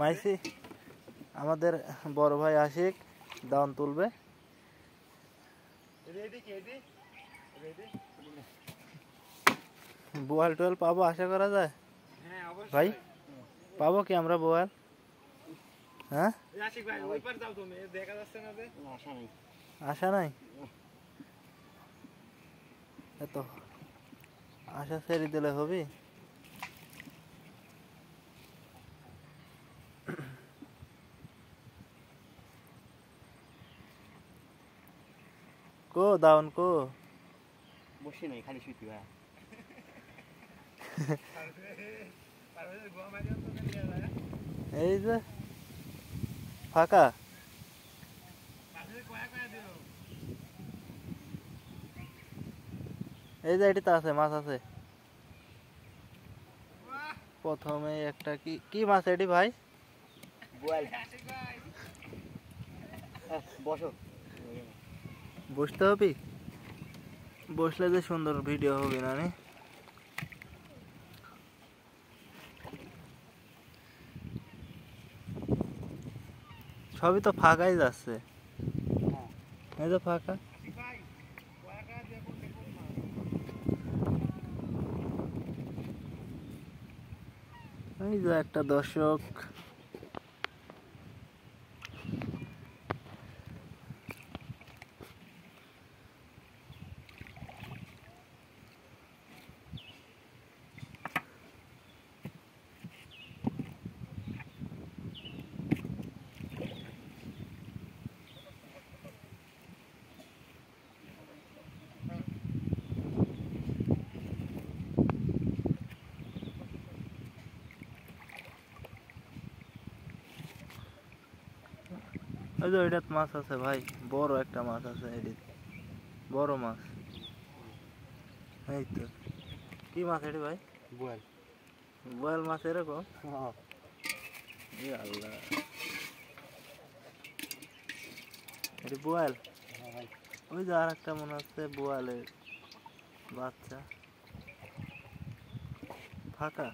মাইসি আমাদের বড় ভাই আশিক দান তুলবে। বোয়াল টোয়াল পাবো আশা করা যায় ভাই? পাবো কি আমরা বোয়াল? হ্যাঁ আশা নাই, এত আশা ছেড়ে দিলে হবে? কো দাউন কো বসে নাই খালি শুইতে ভাই। এই যে ফাঁকা এই যে এটিতে আছে মাছ আছে। প্রথমে একটা কি কি মাছ এটি ভাই? বোয়াল। বসো, বসতে হবে, বসলে যে সুন্দর ভিডিও হবে না রে? সবই তো ফাঁকাই যাচ্ছে, এই যে ফাঁকা। এই যে একটা দর্শক ওই যে ওইটাত মাছ আছে ভাই, বড় একটা মাছ আছে এটি, বড় মাছ। এই তো কি মাছ এটি ভাই? বোয়াল। বোয়াল মাছ এরকম? এ আল্লাহ, এটি বোয়াল? ওই যে আর একটা মনে হচ্ছে বোয়ালের বাচ্চা। ফাঁকা।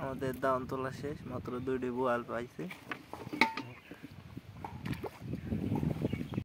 আমাদের দাম তোলা শেষ, মাত্র 2টি বোয়াল পাইছে।